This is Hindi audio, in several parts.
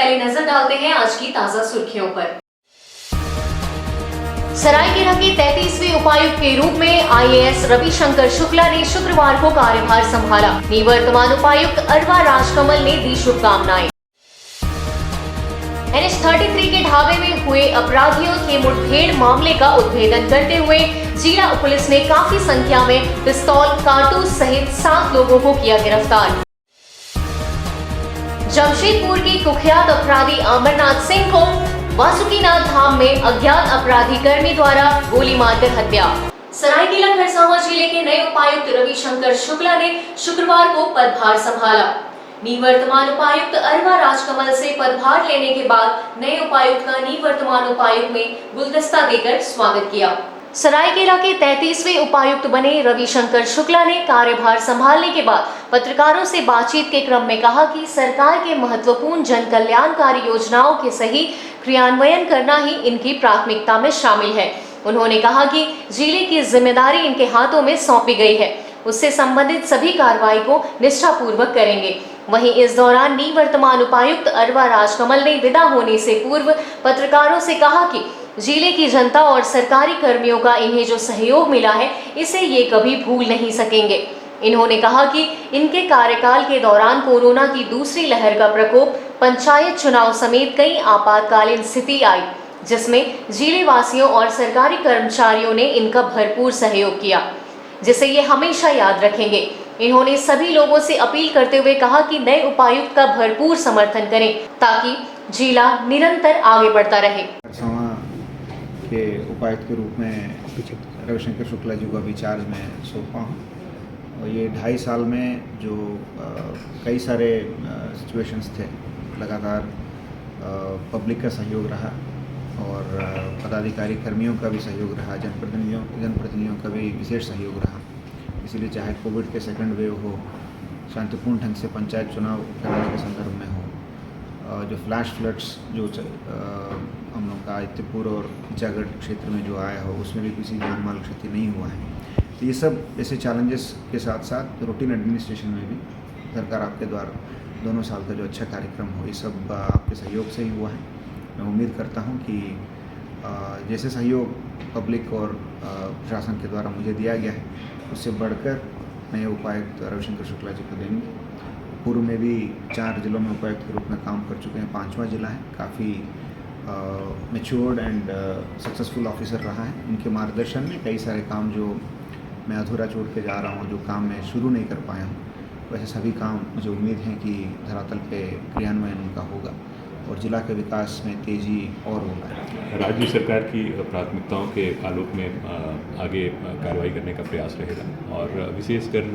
पहले नजर डालते हैं आज की ताजा सुर्खियों पर। सरायकेला के 33वें उपायुक्त के रूप में आईएएस रविशंकर शुक्ला ने शुक्रवार को कार्यभार संभाला। निवर्तमान उपायुक्त अरवा राजकमल ने दी शुभकामनाएं। NH-33 के ढाबे में हुए अपराधियों के मुठभेड़ मामले का उद्भेदन करते हुए जिला पुलिस ने काफी संख्या में पिस्तौल, कारतूस सहित 7 लोगों को किया गिरफ्तार। जमशेदपुर के कुख्यात अपराधी अमरनाथ सिंह को वासुकीनाथ धाम में अज्ञात अपराधी कर्मी द्वारा गोली मारकर हत्या। सरायकेला खरसावां जिले के नए उपायुक्त रविशंकर शुक्ला ने शुक्रवार को पदभार संभाला। निवर्तमान उपायुक्त अरवा राजकमल से पदभार लेने के बाद नए उपायुक्त का निवर्तमान उपायुक्त में गुलदस्ता देकर स्वागत किया। सरायकेला के 33वें उपायुक्त बने रविशंकर शुक्ला ने कार्यभार संभालने के बाद पत्रकारों से बातचीत के क्रम में कहा कि सरकार के महत्वपूर्ण जन कल्याणकारी योजनाओं के सही क्रियान्वयन करना ही इनकी प्राथमिकता में शामिल है। उन्होंने कहा कि जिले की जिम्मेदारी इनके हाथों में सौंपी गई है, उससे संबंधित सभी कार्रवाई को निष्ठापूर्वक करेंगे। वहीं इस दौरान निवर्तमान उपायुक्त अरवा राजकमल ने विदा होने से पूर्व पत्रकारों से कहा कि जिले की जनता और सरकारी कर्मियों का इन्हें जो सहयोग मिला है, इसे ये कभी भूल नहीं सकेंगे। इन्होंने कहा कि इनके कार्यकाल के दौरान कोरोना की दूसरी लहर का प्रकोप, पंचायत चुनाव समेत कई आपातकालीन स्थिति आई, जिसमें जिले वासियों और सरकारी कर्मचारियों ने इनका भरपूर सहयोग किया, जिसे ये हमेशा याद रखेंगे। इन्होंने सभी लोगों से अपील करते हुए कहा कि नए उपायुक्त का भरपूर समर्थन करें ताकि जिला निरंतर आगे बढ़ता रहे। के उपायुक्त के रूप में रविशंकर शुक्ला जी को अभी चार्ज में सौंपा हूँ और ये 2.5 साल में जो कई सारे सिचुएशंस थे, लगातार पब्लिक का सहयोग रहा और पदाधिकारी कर्मियों का भी सहयोग रहा, जनप्रतिनिधियों का भी विशेष सहयोग रहा। इसलिए चाहे कोविड के सेकंड वेव हो, शांतिपूर्ण ढंग से पंचायत चुनाव कराने के संदर्भ में हो, जो फ्लैश फ्लड्स जो हम लोग का आदित्यपुर और ईचागढ़ क्षेत्र में जो आया हो, उसमें भी किसी जान माल क्षति नहीं हुआ है। तो ये सब ऐसे चैलेंजेस के साथ साथ रूटीन एडमिनिस्ट्रेशन में भी सरकार आपके द्वारा 2 साल का जो अच्छा कार्यक्रम हो, ये सब आपके सहयोग से ही हुआ है। मैं उम्मीद करता हूँ कि जैसे सहयोग पब्लिक और प्रशासन के द्वारा मुझे दिया गया है, उससे बढ़कर नए उपायुक्त रविशंकर शुक्ला जी को देंगे। पूर्व में भी 4 जिलों में उपायुक्त के रूप में काम कर चुके हैं, 5वां जिला है। काफ़ी मैच्योर्ड एंड सक्सेसफुल ऑफिसर रहा है। उनके मार्गदर्शन में कई सारे काम जो मैं अधूरा छोड़ के जा रहा हूँ, जो काम मैं शुरू नहीं कर पाया हूँ, वैसे सभी काम मुझे उम्मीद है कि धरातल पे क्रियान्वयन उनका होगा और जिला के विकास में तेज़ी और होगा। राज्य सरकार की प्राथमिकताओं के आलोक में आगे कार्रवाई करने का प्रयास रहेगा और विशेषकर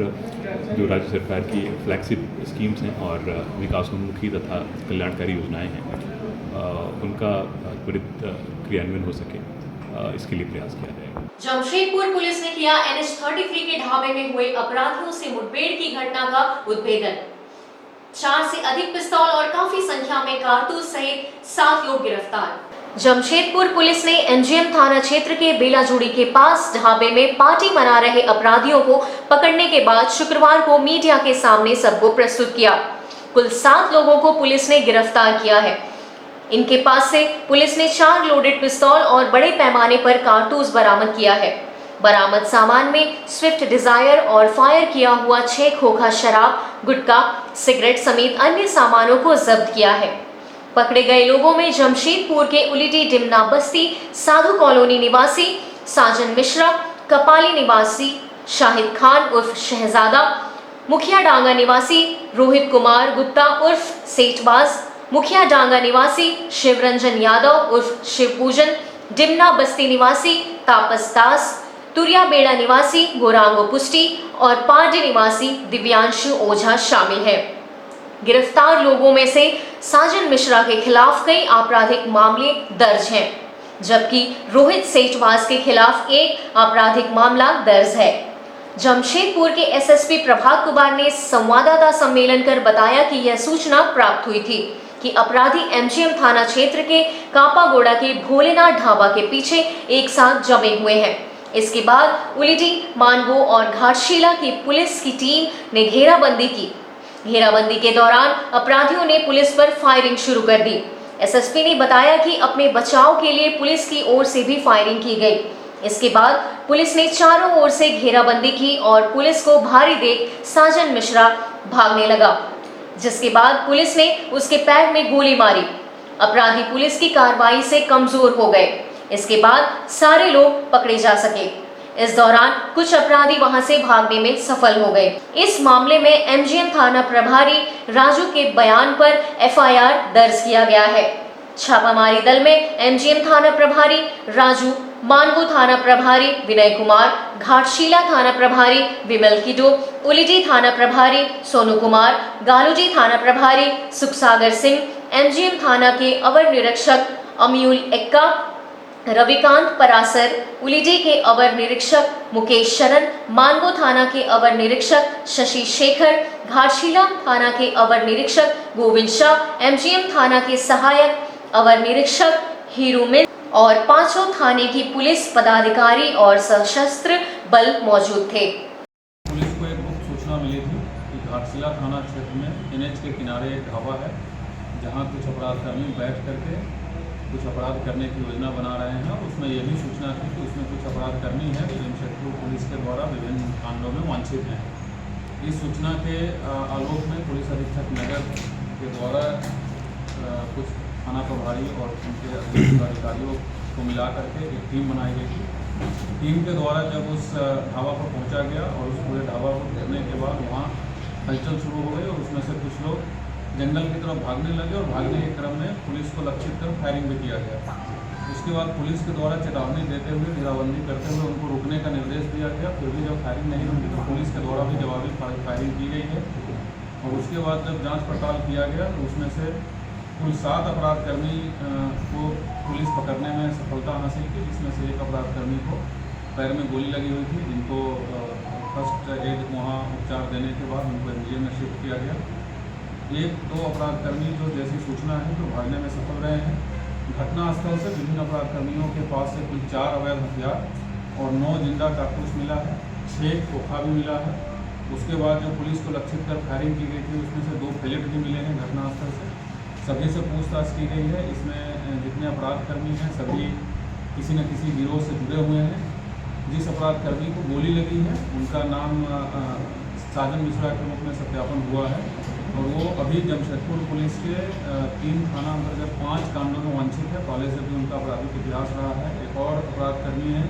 जो राज्य सरकार की फ्लैगशिप स्कीम्स हैं और विकासोन्मुखी तथा कल्याणकारी योजनाएं हैं, उनका त्वरित क्रियान्वयन हो सके, इसके लिए प्रयास किया जाएगा। जमशेदपुर पुलिस ने किया NH-33 के ढाबे में हुए अपराधियों से मुठभेड़ की घटना का उद्भेदन। 4 से अधिक पिस्तौल और काफी संख्या में कारतूस सहित 7 लोग गिरफ्तार। जमशेदपुर पुलिस ने NGM थाना क्षेत्र के बेलाजुड़ी के पास ढाबे में पार्टी मना रहे अपराधियों को पकड़ने के बाद शुक्रवार को मीडिया के सामने सबको प्रस्तुत किया। कुल 7 लोगों को पुलिस ने गिरफ्तार किया है। इनके पास से पुलिस ने 4 लोडेड पिस्तौल और बड़े पैमाने पर कारतूस बरामद किया है। बरामद सामान में स्विफ्ट डिजायर और फायर किया हुआ 6 खोखा शराब, गुटखा, सिगरेट समेत अन्य सामानों को जब्त किया है। पकड़े गए लोगों में जमशेदपुर के उलिटी डिमना बस्ती साधु कॉलोनी निवासी साजन मिश्रा, कपाली निवासी शाहिद खान उर्फ शहजादा, मुखिया डांगा निवासी रोहित कुमार गुप्ता उर्फ सेठबाज, मुखिया डांगा निवासी शिवरंजन यादव उर्फ शिवपूजन, डिमना बस्ती निवासी तापस दास, तुरिया बेड़ा निवासी गोरांगो पुष्टि और पांडे निवासी दिव्यांशु ओझा शामिल है। गिरफ्तार लोगों में से साजन मिश्रा के खिलाफ कई आपराधिक मामले दर्ज हैं, जबकि रोहित सेठवास के खिलाफ एक आपराधिक मामला दर्ज है। जमशेदपुर के एसएसपी प्रभात कुमार ने संवाददाता सम्मेलन कर बताया कि यह सूचना प्राप्त हुई थी कि अपराधी एमजीएम थाना क्षेत्र के कापागोड़ा के भोलेनाथ ढाबा के पीछे एक साथ जमे हुए हैं। इसके बाद उलिटी, मानगो और घाटशिला की पुलिस की टीम ने घेराबंदी की। घेराबंदी के दौरान अपराधियों ने पुलिस पर फायरिंग शुरू कर दी। एसएसपी ने बताया कि अपने बचाव के लिए पुलिस की ओर से भी फायरिंग की गई। इसके बाद पुलिस ने चारों ओर से घेराबंदी की और पुलिस को भारी देख साजन मिश्रा भागने लगा, जिसके बाद पुलिस ने उसके पैर में गोली मारी। अपराधी पुलिस की कार्रवाई से कमजोर हो गए। इसके बाद सारे लोग पकड़े जा सके। इस दौरान कुछ अपराधी वहां से भागने में सफल हो गए। इस मामले में एमजीएम थाना प्रभारी राजू के बयान पर एफआईआर दर्ज किया गया है। छापामारी दल में एमजीएम थाना प्रभारी राजू, मानगो थाना प्रभारी विनय कुमार, घाटशिला थाना प्रभारी विमल किडो, उलीटी थाना प्रभारी सोनू कुमार, गालूजी थाना प्रभारी सुखसागर सिंह, एमजीएम थाना के अवर निरीक्षक अमयूल एक्का, रविकांत परासर, उलीटी के अवर निरीक्षक मुकेश शरण, मानगो थाना के अवर निरीक्षक शशि शेखर, घाटशिला थाना के अवर निरीक्षक गोविंद शाह, एमजीएम थाना के सहायक अवर निरीक्षक हीरू मिल और पांचों थाने की पुलिस पदाधिकारी और सशस्त्र बल मौजूद थे। पुलिस को एक गुप्त सूचना मिली थी कि घाटशिला थाना क्षेत्र में एनएच के किनारे एक ढाबा है, जहां कुछ अपराधकर्मी बैठ करके कुछ अपराध करने की योजना बना रहे हैं। उसमें यह भी सूचना थी कि उसमें कुछ अपराधकर्मी हैं जो जमशेदपुर पुलिस के द्वारा विभिन्न कांडों में वांछित हैं। इस सूचना के आलोक में पुलिस अधीक्षक नगर के द्वारा कुछ थाना प्रभारी और उनके अधिकारियों को मिला करके एक टीम बनाई गई थी। टीम के द्वारा जब उस ढाबा पर पहुंचा गया और उस पूरे ढाबा को घेरने के बाद वहाँ हलचल शुरू हो गई और उसमें से कुछ लोग जंगल की तरफ भागने लगे और भागने के क्रम में पुलिस को लक्षित कर फायरिंग भी किया गया। उसके बाद पुलिस के द्वारा चेतावनी देते हुए, घेराबंदी करते हुए उनको रुकने का निर्देश दिया गया। फिर भी जब फायरिंग नहीं रुकी तो पुलिस के द्वारा भी जवाबी फायरिंग की गई है। और उसके बाद जब जांच पड़ताल किया गया तो उसमें से कुल 7 अपराधकर्मी को पुलिस पकड़ने में सफलता हासिल की, जिसमें से एक अपराधकर्मी को पैर में गोली लगी हुई थी, जिनको फर्स्ट एड वहाँ उपचार देने के बाद उनको एमजीएम में शिफ्ट किया गया। 1-2 अपराधकर्मी जो जैसी सूचना है तो भागने में सफल रहे हैं। घटनास्थल से विभिन्न अपराधकर्मियों के पास से कुल 4 अवैध हथियार और 9 जिंदा कारतूस मिला है, 6 खोखा भी मिला है। उसके बाद जो पुलिस को लक्षित कर फायरिंग की गई थी उसमें से 2 पैलेट भी मिले हैं घटनास्थल से। सभी से पूछताछ की गई है। इसमें जितने अपराधकर्मी हैं सभी किसी न किसी गिरोह से जुड़े हुए हैं। जिस अपराधकर्मी को गोली लगी है उनका नाम साजन मिश्रा के रूप में सत्यापन हुआ है और वो अभी जमशेदपुर पुलिस के 3 थाना अंतर्गत 5 कांडों में वांछित है। पहले से भी उनका आपराधिक इतिहास रहा है। एक और अपराधकर्मी है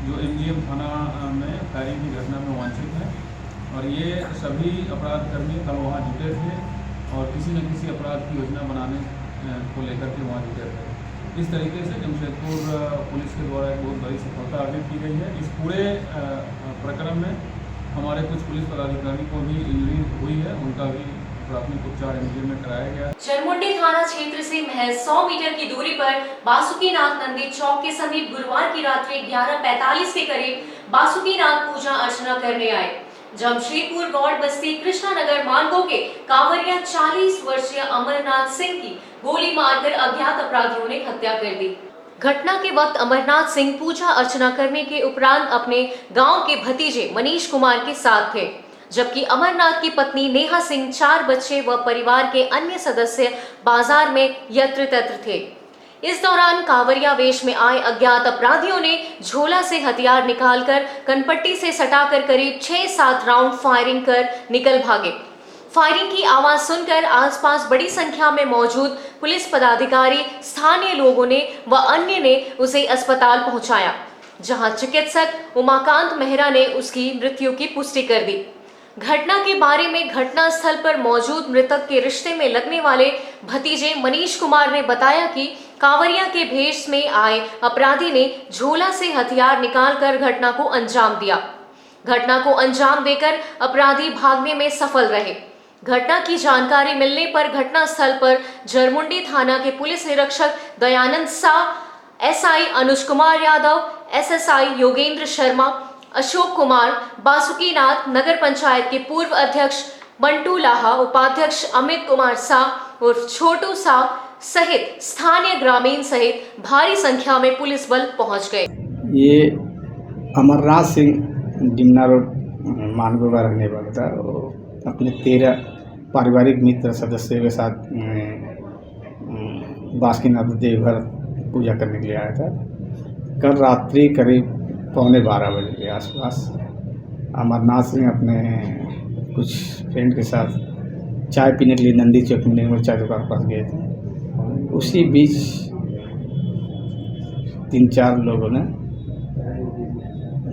जो एमजीएम थाना में फायरिंग की घटना में वांछित है और ये सभी अपराधकर्मी कल वहाँ जुटे थे और किसी न किसी अपराध की योजना बनाने को लेकर के वहाँ जुटे थे। इस तरीके से जमशेदपुर पुलिस के द्वारा एक बहुत बड़ी सफलता अर्जित की गई है। इस पूरे प्रकरण में हमारे कुछ पुलिस पदाधिकारी को भी इंजरी हुई है, उनका भी प्राथमिक उपचार एमजीएम में कराया गया। चरमुंडी थाना क्षेत्र से महज 100 मीटर की दूरी पर बासुकीनाथ नंदी चौक के समीप गुरुवार की रात्रि 11:45 के करीब बासुकीनाथ पूजा अर्चना करने आए जमशेदपुर गौड़ बस्ती कृष्णा नगर मानगो के कांवरिया 40 वर्षीय अमरनाथ सिंह की गोली मारकर अज्ञात अपराधियों ने हत्या कर दी। घटना के वक्त अमरनाथ सिंह पूजा अर्चना करने के उपरांत अपने गांव के भतीजे मनीष कुमार के साथ थे, जबकि अमरनाथ की पत्नी नेहा सिंह, 4 बच्चे व परिवार के अन्य सदस्य बाजार में यत्र तत्र थे। इस दौरान कांवरिया वेश में आए अज्ञात अपराधियों ने झोला से हथियार निकालकर कनपट्टी से सटाकर करीब 6-7 राउंड फायरिंग कर निकल भागे। फायरिंग की आवाज सुनकर आसपास बड़ी संख्या में मौजूद पुलिस पदाधिकारी, स्थानीय लोगों ने व अन्य ने उसे अस्पताल पहुंचाया, जहां चिकित्सक उमाकांत मेहरा ने उसकी मृत्यु की पुष्टि कर दी। घटना के बारे में घटना स्थल पर मौजूद मृतक के रिश्ते में लगने वाले भतीजे मनीष कुमार ने बताया कि कांवरिया के भेष में आए अपराधी ने झोला से हथियार निकालकर घटना को अंजाम दिया। घटना को अंजाम देकर अपराधी भागने में सफल रहे। घटना की जानकारी मिलने पर घटना स्थल पर जरमुंडी थाना के पुलिस निरीक्षक दयानंद साह, एसआई अनुज कुमार यादव, एसएसआई योगेंद्र शर्मा, अशोक कुमार, बासुकीनाथ नगर पंचायत के पूर्व अध्यक्ष मंटू लाहा, उपाध्यक्ष अमित कुमार साह और छोटू साह सहित स्थानीय ग्रामीण सहित भारी संख्या में पुलिस बल पहुंच गए। ये अमरनाथ सिंह डिमना रोड मानगो का रहने वाला था। अपने पारिवारिक मित्र सदस्यों के साथ बासुकीनाथ देवघर पूजा करने के लिए आया था। कल रात्रि करीब 11:15 बजे के आसपास अमरनाथ सिंह अपने कुछ फ्रेंड के साथ चाय पीने के लिए नंदी चौक में निर्मल चाय दुकान पर गए थे। उसी बीच 3-4 लोगों ने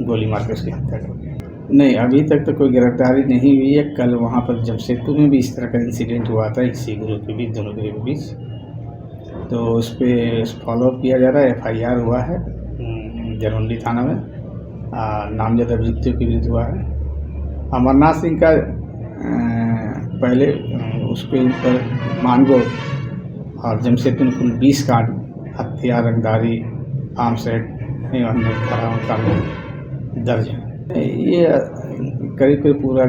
गोली मार के उसकी हत्या कर दी। नहीं, अभी तक तो कोई गिरफ्तारी नहीं हुई है। कल वहाँ पर जमशेदपुर में भी इस तरह का इंसिडेंट हुआ था, इसी ग्रुप के बीच, दोनों ग्रुप के बीच। तो उस पर फॉलोअप किया जा रहा है। FIR हुआ है जरमुंडी थाना में, नामजद अभियुक्तों के विरुद्ध हुआ है। अमरनाथ सिंह का पहले उसके ऊपर मानगो और जमशेदपुर में कुल 20 कांड हत्या, रंगदारी, आर्म्स एक्ट एवं अन्य धाराओं का दर्ज है। ये करीब पूरा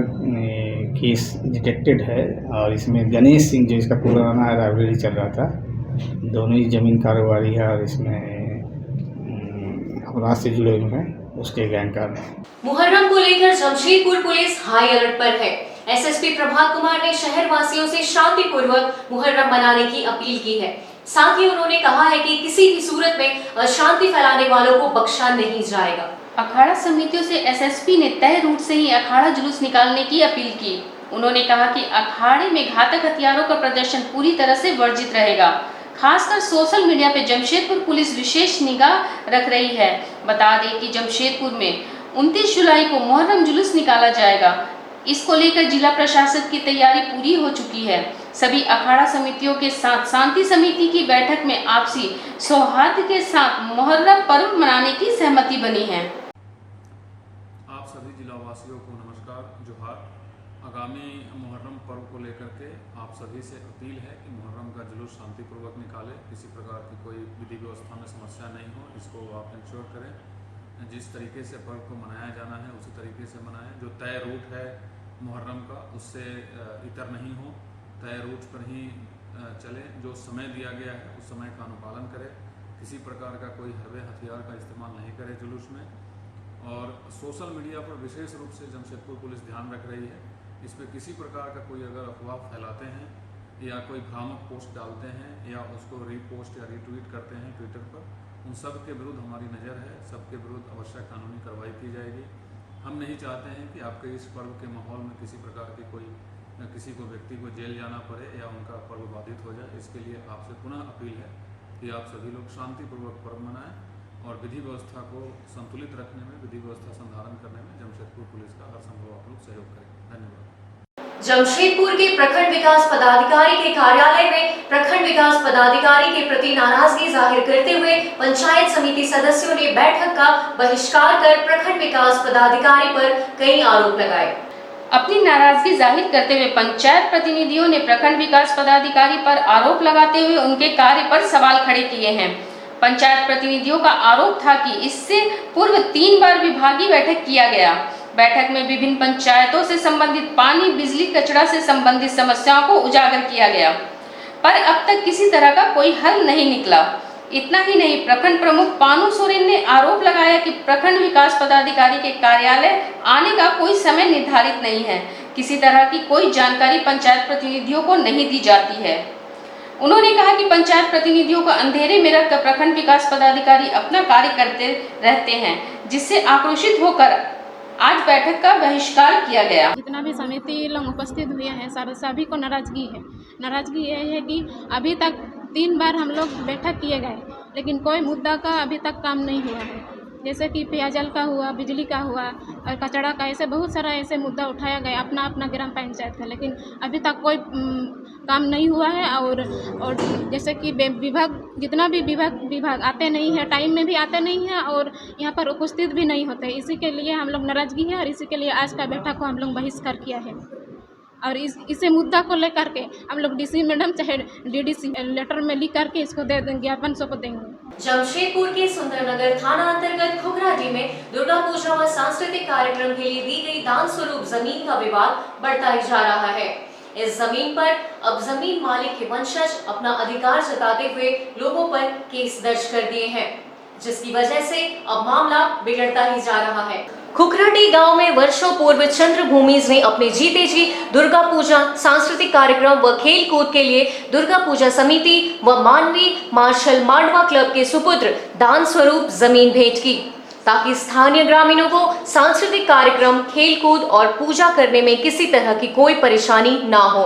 केस डिटेक्टेड है और इसमें गणेश सिंह, जो इसका पूरा नाम है, लाइब्रेरी चल रहा था। दोनों ही जमीन कारोबारी है और इसमें अपराध से जुड़े हुए हैं, उसके गैंग का। मुहर्रम को लेकर जमशेदपुर पुलिस हाई अलर्ट पर है। SSP प्रभात कुमार ने शहर वासियों से शांतिपूर्वक मुहर्रम मनाने की अपील की है। साथ ही उन्होंने कहा है कि किसी भी सूरत में अशांति फैलाने वालों को बख्शा नहीं जाएगा। अखाड़ा समितियों से SSP ने तय रूट से ही अखाड़ा जुलूस निकालने की अपील की। उन्होंने कहा कि अखाड़े में घातक हथियारों का प्रदर्शन पूरी तरह से वर्जित रहेगा। खासकर सोशल मीडिया पे जमशेदपुर पुलिस विशेष निगाह रख रही है। बता दें कि जमशेदपुर में 29 जुलाई को मुहर्रम जुलूस निकाला जाएगा। इसको लेकर जिला प्रशासन की तैयारी पूरी हो चुकी है। सभी अखाड़ा समितियों के साथ शांति समिति की बैठक में आपसी सौहार्द के साथ मुहर्रम पर्व मनाने की सहमति बनी है। आप सभी जिलावासियों को नमस्कार, जोहार। आगामी मुहर्रम पर्व को लेकर के आप सभी से अपील है कि मुहर्रम का जुलूस शांतिपूर्वक निकालें। किसी प्रकार की कोई विधि व्यवस्था में समस्या नहीं हो, इसको आप इंश्योर करें। जिस तरीके से पर्व को मनाया जाना है उसी तरीके से मनाएं। जो तय रूट है मुहर्रम का, उससे इतर नहीं हो, तय रूट पर ही चले। जो समय दिया गया है उस समय का अनुपालन करें। किसी प्रकार का कोई हरवे हथियार का इस्तेमाल नहीं करे जुलूस में। और सोशल मीडिया पर विशेष रूप से जमशेदपुर पुलिस ध्यान रख रही है। इस पर किसी प्रकार का कोई अगर अफवाह फैलाते हैं या कोई भ्रामक पोस्ट डालते हैं या उसको रीपोस्ट या रीट्वीट करते हैं ट्विटर पर, उन सब के विरुद्ध हमारी नज़र है। सबके विरुद्ध आवश्यक कानूनी कार्रवाई की जाएगी। हम नहीं चाहते हैं कि आपके इस पर्व के माहौल में किसी प्रकार की कोई किसी को व्यक्ति को जेल जाना पड़े या उनका पर्व बाधित हो जाए। इसके लिए आपसे पुनः अपील है कि आप सभी लोग शांतिपूर्वक पर्व मनाएं और विधि व्यवस्था को संतुलित रखने में, विधि व्यवस्था संधारण करने में जमशेदपुर पुलिस का हर संभव आप लोग सहयोग करें। धन्यवाद। जमशेदपुर के प्रखंड विकास पदाधिकारी के कार्यालय में प्रखंड विकास पदाधिकारी के प्रति नाराजगी जाहिर करते हुए पंचायत समिति सदस्यों ने बैठक का बहिष्कार कर प्रखंड विकास पदाधिकारी पर कई आरोप लगाए। अपनी नाराजगी जाहिर करते हुए पंचायत प्रतिनिधियों ने प्रखंड विकास पदाधिकारी पर आरोप लगाते हुए उनके कार्य पर सवाल खड़े किए हैं। पंचायत प्रतिनिधियों का आरोप था कि इससे पूर्व 3 बार विभागीय बैठक किया गया। बैठक में विभिन्न पंचायतों से संबंधित पानी, बिजली, कचरा से संबंधित समस्याओं को उजागर किया गया, पर अब तक किसी तरह का कोई हल नहीं निकला। इतना ही नहीं, प्रखंड प्रमुख पानू सोरेन ने आरोप लगाया कि प्रखंड विकास पदाधिकारी के कार्यालय आने का कोई समय निर्धारित नहीं है। किसी तरह की कोई जानकारी पंचायत प्रतिनिधियों को नहीं दी जाती है। उन्होंने कहा कि पंचायत प्रतिनिधियों को अंधेरे में रखकर प्रखंड विकास पदाधिकारी अपना कार्य करते रहते हैं, जिससे आक्रोशित होकर आज बैठक का बहिष्कार किया गया। जितना भी समिति लोग उपस्थित हुए हैं सभी को नाराजगी है। नाराजगी ये है कि अभी तक 3 बार हम लोग बैठक किए गए, लेकिन कोई मुद्दा का अभी तक काम नहीं हुआ है। जैसे कि पेयजल का हुआ, बिजली का हुआ और कचरा का, ऐसे बहुत सारा ऐसे मुद्दा उठाया गया अपना अपना ग्राम पंचायत का, लेकिन अभी तक कोई काम नहीं हुआ है। और जैसे कि विभाग, जितना भी विभाग आते नहीं है, टाइम में भी आते नहीं हैं और यहाँ पर उपस्थित भी नहीं होते। इसी के लिए हम लोग नाराजगी है और इसी के लिए आज का बैठक को हम लोग बहिष्कार किया है। और इसे मुद्दा को लेकर के हम लोग DC मैडम चाहे DDC लेटर में लिख करके इसको दे देंगे, ज्ञापन सबको देंगे। जमशेदपुर के सुंदरनगर थाना अंतर्गत खुखराजी में दुर्गा पूजा व सांस्कृतिक कार्यक्रम के लिए दी गई दान स्वरूप जमीन का विवाद बढ़ता ही जा रहा है। इस जमीन पर अब जमीन मालिक के वंशज अपना अधिकार जताते हुए लोगों पर केस दर्ज कर दिए हैं। जिसकी वजह से अब मामला बिगड़ता ही जा रहा है। खुखराटी गांव में वर्षों पूर्व चंद्र भूमिज ने अपने जीते जी दुर्गा पूजा, सांस्कृतिक कार्यक्रम व खेल कूद के लिए दुर्गा पूजा समिति व मानवीय मार्शल मांडवा क्लब के सुपुत्र दान स्वरूप जमीन भेंट की, ताकि स्थानीय ग्रामीणों को सांस्कृतिक कार्यक्रम, खेल कूद और पूजा करने में किसी तरह की कोई परेशानी ना हो।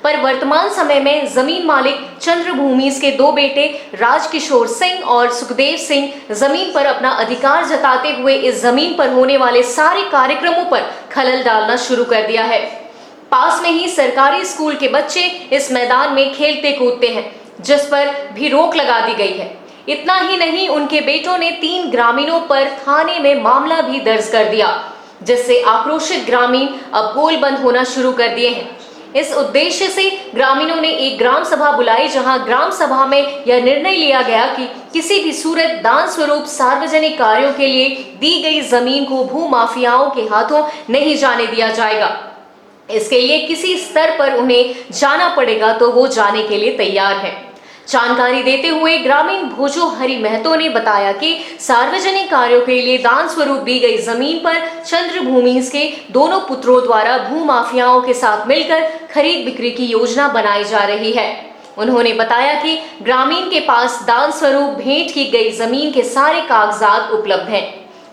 पर वर्तमान समय में जमीन मालिक चंद्र भूमिज के दो बेटे राजकिशोर सिंह और सुखदेव सिंह जमीन पर अपना अधिकार जताते हुए इस जमीन पर होने वाले सारे कार्यक्रमों पर खलल डालना शुरू कर दिया है। पास में ही सरकारी स्कूल के बच्चे इस मैदान में खेलते कूदते हैं, जिस पर भी रोक लगा दी गई है। इतना ही नहीं, उनके बेटों ने 3 ग्रामीणों पर थाने में मामला भी दर्ज कर दिया, जिससे आक्रोशित ग्रामीण अब गोल बंद होना शुरू कर दिए हैं। इस उद्देश्य से ग्रामीणों ने एक ग्राम सभा बुलाई, जहां ग्राम सभा में यह निर्णय लिया गया कि किसी भी सूरत दान स्वरूप सार्वजनिक कार्यों के लिए दी गई जमीन को भू माफियाओं के हाथों नहीं जाने दिया जाएगा। इसके लिए किसी स्तर पर उन्हें जाना पड़ेगा तो वो जाने के लिए तैयार है। जानकारी देते हुए ग्रामीण भोजो हरि महतो ने बताया कि सार्वजनिक कार्यों के लिए दान स्वरूप दी गई जमीन पर चंद्र भूमिज के दोनों पुत्रों द्वारा भू माफियाओं के साथ मिलकर खरीद बिक्री की योजना बनाई जा रही है। उन्होंने बताया कि ग्रामीण के पास दान स्वरूप भेंट की गई जमीन के सारे कागजात उपलब्ध हैं।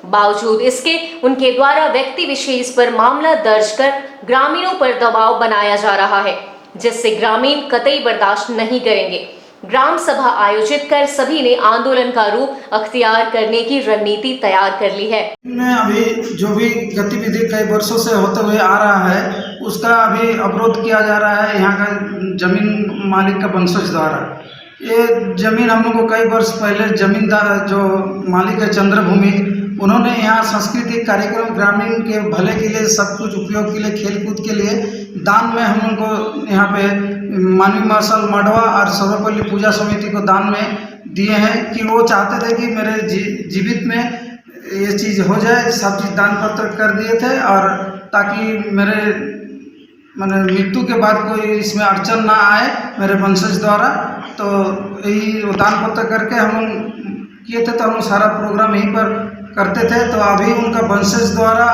बावजूद इसके उनके द्वारा व्यक्ति विशेष पर मामला दर्ज कर ग्रामीणों पर दबाव बनाया जा रहा है, जिससे ग्रामीण कतई बर्दाश्त नहीं करेंगे। ग्राम सभा आयोजित कर सभी ने आंदोलन का रूप अख्तियार करने की रणनीति तैयार कर ली है। अभी जो भी गतिविधि कई वर्षों से होते हुए आ रहा है, उसका अभी अवरोध किया जा रहा है यहाँ का जमीन मालिक का वंशज द्वारा। ये जमीन हम लोग को कई वर्ष पहले जमींदार जो मालिक है चंद्र भूमि, उन्होंने यहाँ सांस्कृतिक कार्यक्रम, ग्रामीण के भले के लिए, सब कुछ उपयोग के लिए, खेल कूद के लिए दान में हम लोग को यहाँ पे मानवीय मार्शल मांडवा और सर्वपल्ली पूजा समिति को दान में दिए हैं कि वो चाहते थे कि मेरे जीवित में ये चीज़ हो जाए, सब चीज़ दान पत्र कर दिए थे, और ताकि मेरे मृत्यु के बाद कोई इसमें अड़चन ना आए मेरे वंशज द्वारा। तो यही दान पत्र करके हम किए थे, तो हम सारा प्रोग्राम यहीं पर करते थे। तो अभी उनका वंशज द्वारा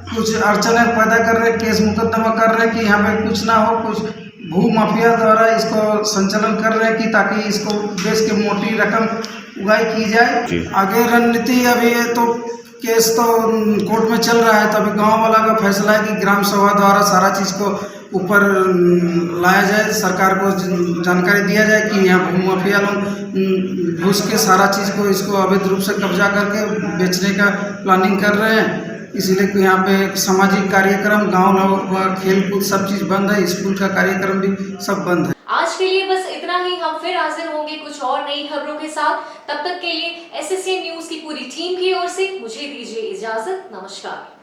कुछ अड़चनें पैदा कर रहे, केस मुकदमा कर रहे कि यहाँ पे कुछ ना हो, कुछ भू माफिया द्वारा इसको संचालन कर रहे हैं कि ताकि इसको देश के मोटी रकम उगाई की जाए। आगे रणनीति अभी तो केस तो कोर्ट में चल रहा है, तो अभी गांव वाला का फैसला है कि ग्राम सभा द्वारा सारा चीज़ को ऊपर लाया जाए, सरकार को जानकारी दिया जाए कि यहाँ भू माफिया लोग घुस के सारा चीज़ को इसको अवैध रूप से कब्जा करके बेचने का प्लानिंग कर रहे हैं। इसीलिए यहाँ पे सामाजिक कार्यक्रम, गाँव खेल कूद सब चीज़ बंद है, स्कूल का कार्यक्रम भी सब बंद है। आज के लिए बस इतना ही। हम फिर हाजिर होंगे कुछ और नई खबरों के साथ। तब तक के लिए SSA न्यूज की पूरी टीम की ओर से मुझे दीजिए इजाजत। नमस्कार।